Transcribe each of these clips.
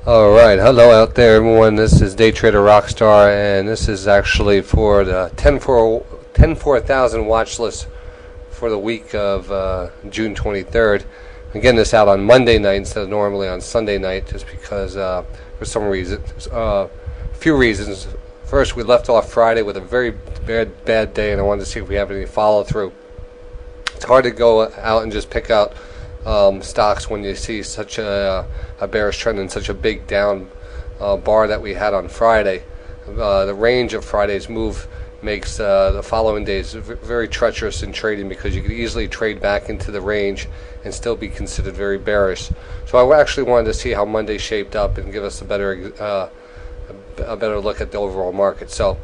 Alright, hello out there everyone. This is DayTraderRockStar, and this is actually for the 10,000 watch list for the week of June 23rd. I'm getting this out on Monday night instead of normally on Sunday night, just because for some reason, a few reasons. First, we left off Friday with a very bad day, and I wanted to see if we have any follow through. It's hard to go out and just pick out stocks when you see such a bearish trend and such a big down bar that we had on Friday. The range of Friday's move makes the following days very treacherous in trading, because you could easily trade back into the range and still be considered very bearish. So I actually wanted to see how Monday shaped up and give us a better look at the overall market. So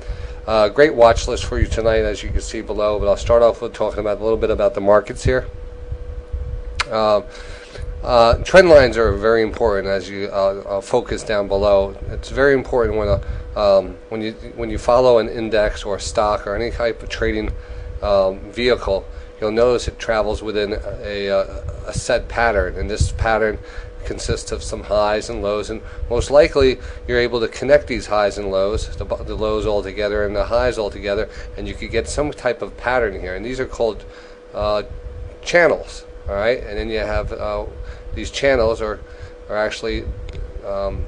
great watch list for you tonight, as you can see below, but I'll start off with talking about a little bit about the markets here. Trend lines are very important, as you focus down below. It's very important when you follow an index or a stock or any type of trading vehicle. You'll notice it travels within a set pattern, and this pattern consists of some highs and lows, and most likely you're able to connect these highs and lows, the lows all together and the highs all together, and you could get some type of pattern here, and these are called channels. Alright, and then you have these channels are actually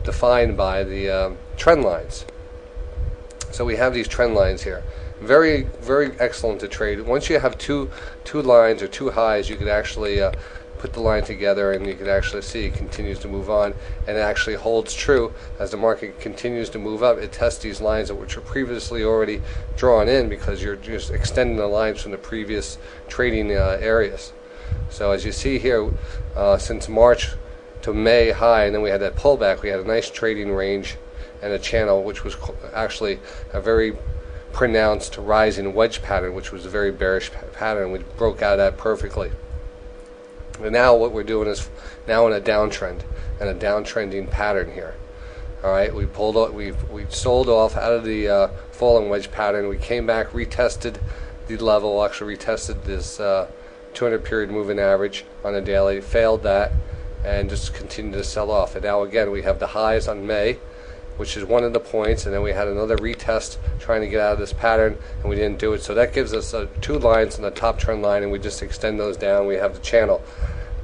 defined by the trend lines. So we have these trend lines here. Very, very excellent to trade. Once you have two lines or two highs, you could actually put the line together, and you can actually see it continues to move on, and it actually holds true as the market continues to move up. It tests these lines which were previously already drawn in, because you're just extending the lines from the previous trading areas. So as you see here, since March to May high, and then we had that pullback, we had a nice trading range and a channel, which was actually a very pronounced rising wedge pattern, which was a very bearish pattern. We broke out of that perfectly. And now what we're doing is now in a downtrend, and a downtrending pattern here. All right, we sold off out of the falling wedge pattern. We came back, retested the level, actually retested this 200 period moving average on a daily, failed that, and just continued to sell off. And now again we have the highs on May, which is one of the points, and then we had another retest trying to get out of this pattern, and we didn't do it. So that gives us two lines on the top trend line, and we just extend those down. We have the channel,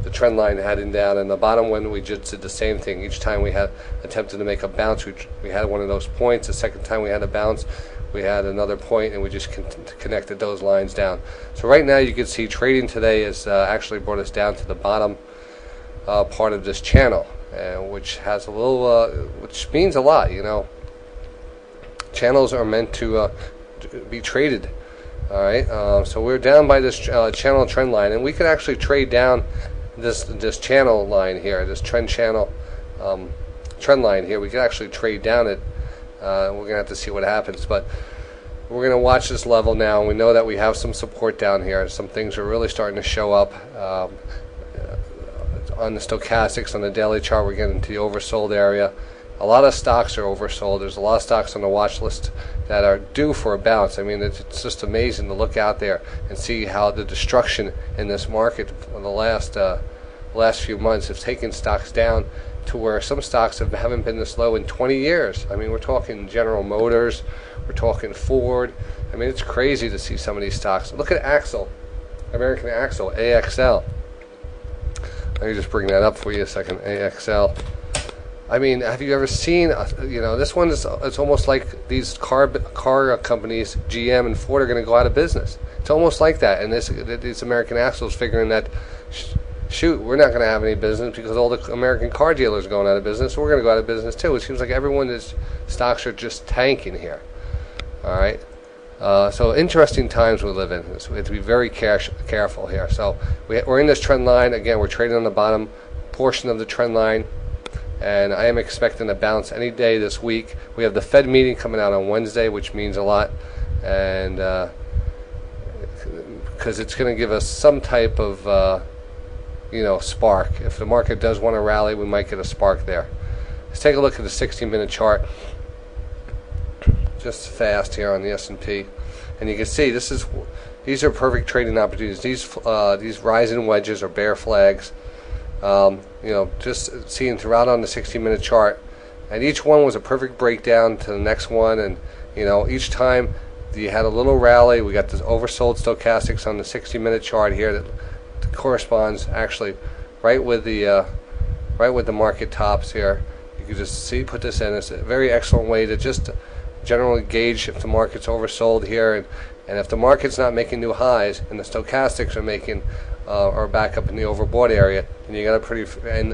the trend line heading down, and the bottom one we just did the same thing. Each time we had attempted to make a bounce, we had one of those points. The second time we had a bounce, we had another point, and we just connected those lines down. So right now you can see trading today has actually brought us down to the bottom part of this channel, which has a little, which means a lot. You know, channels are meant to be traded. All right, so we're down by this channel trend line, and we could actually trade down this channel line here, this trend channel trend line here. We could actually trade down it. We're going to have to see what happens, but we're going to watch this level now, and we know that we have some support down here. Some things are really starting to show up on the stochastics. On the daily chart, we're getting to the oversold area. A lot of stocks are oversold. There's a lot of stocks on the watch list that are due for a bounce. I mean, it's just amazing to look out there and see how the destruction in this market in the last few months have taken stocks down to where some stocks haven't been this low in 20 years. I mean, we're talking General Motors, we're talking Ford. I mean, it's crazy to see some of these stocks. Look at Axle, American Axle, AXL. Let me just bring that up for you a second, AXL. I mean, have you ever seen, you know, this one is, it's almost like these car companies, GM and Ford, are going to go out of business. It's almost like that, and this American Axle is figuring that, shoot, we're not going to have any business because all the American car dealers are going out of business, so we're going to go out of business too. It seems like everyone's stocks are just tanking here. All right, so interesting times we live in. So we have to be very careful here. So we're in this trend line again. We're trading on the bottom portion of the trend line, and I am expecting a bounce any day this week. We have the Fed meeting coming out on Wednesday, which means a lot, and because it's going to give us some type of spark. If the market does want to rally, we might get a spark there. Let's take a look at the 60-minute chart, just fast here on the S&P, and you can see these are perfect trading opportunities. These rising wedges or bear flags. Just seeing throughout on the 60-minute chart, and each one was a perfect breakdown to the next one. And you know, each time you had a little rally. We got this oversold stochastics on the 60-minute chart here that corresponds actually right with the market tops here. You can just see, put this in. It's a very excellent way to just generally gauge if the market's oversold here, and if the market's not making new highs and the stochastics are making are back up in the overbought area, and you got a pretty and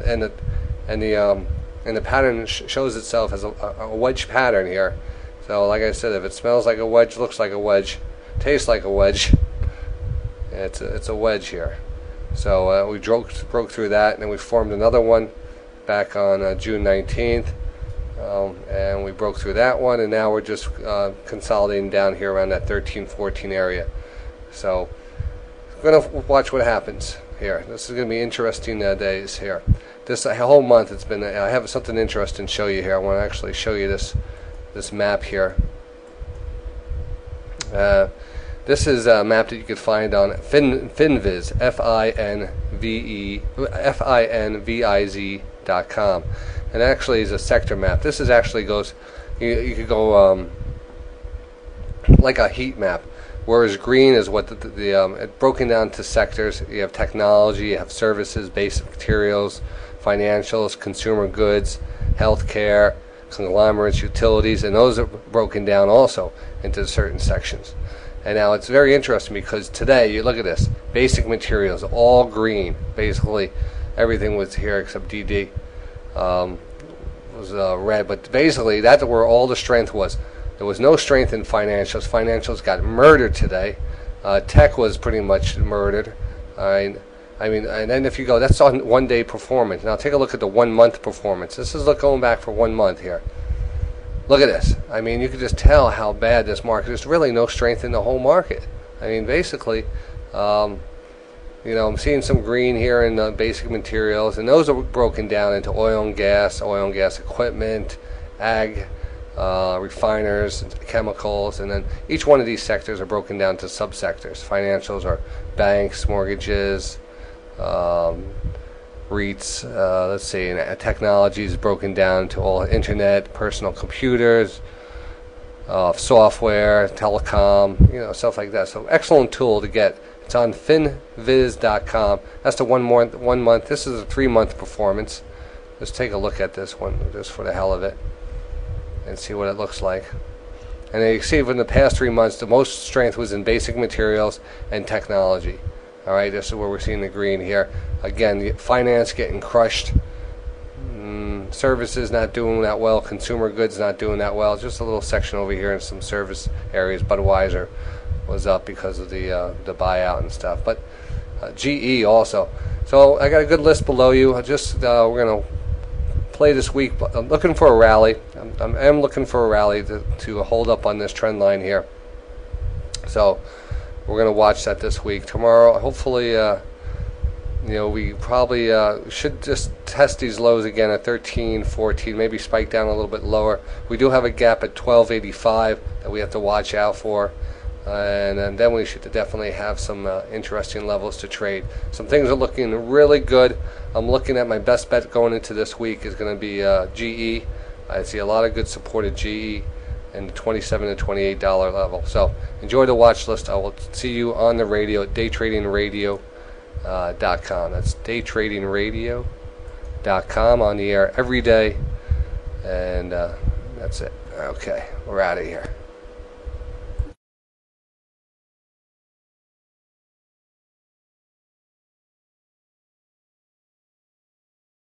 the pattern shows itself as a wedge pattern here. So like I said, if it smells like a wedge, looks like a wedge, tastes like a wedge, it's a wedge here. So we broke through that, and then we formed another one back on June 19th, and we broke through that one, and now we're just consolidating down here around that 13-14 area. So we're going to watch what happens here. This is going to be interesting days here. This whole month it's been. I have something interesting to show you here. I want to actually show you this map here. This is a map that you could find on Finviz, FINVIZ.com, and actually is a sector map. This is actually goes. You could go like a heat map, whereas green is what it broken down to sectors. You have technology, you have services, basic materials, financials, consumer goods, healthcare, conglomerates, utilities, and those are broken down also into certain sections. And now it's very interesting because today, you look at this, basic materials, all green. Basically, everything was here except DD was red. But basically, that's where all the strength was. There was no strength in financials. Financials got murdered today. Tech was pretty much murdered. I mean, and then if you go, that's on one-day performance. Now take a look at the 1 month performance. This is going back for 1 month here. Look at this. I mean, you can just tell how bad this market. There's really no strength in the whole market. I mean, basically, you know, I'm seeing some green here in the basic materials, and those are broken down into oil and gas equipment, ag, refiners, chemicals, and then each one of these sectors are broken down to subsectors. Financials are banks, mortgages, REITs, let's see, and technology is broken down to all internet, personal computers, software, telecom, you know, stuff like that. So excellent tool to get. It's on finviz.com. That's the 1 month. This is a 3 month performance. Let's take a look at this one just for the hell of it and see what it looks like. And then you can see in the past 3 months, the most strength was in basic materials and technology. All right, this is where we're seeing the green here. Again, finance getting crushed. Services not doing that well. Consumer goods not doing that well. Just a little section over here in some service areas. Budweiser was up because of the buyout and stuff. But GE also. So I got a good list below you. We're going to play this week. I'm looking for a rally. I'm looking for a rally to hold up on this trend line here. So we're going to watch that this week. Tomorrow, hopefully, you know, we probably should just test these lows again at 13, 14, maybe spike down a little bit lower. We do have a gap at 1285 that we have to watch out for. And then we should definitely have some interesting levels to trade. Some things are looking really good. I'm looking at my best bet going into this week is going to be GE. I see a lot of good support at GE and the $27 to $28 level. So enjoy the watch list. I will see you on the radio at DayTradingRadio.com. That's DayTradingRadio.com, on the air every day. And that's it. Okay, we're out of here.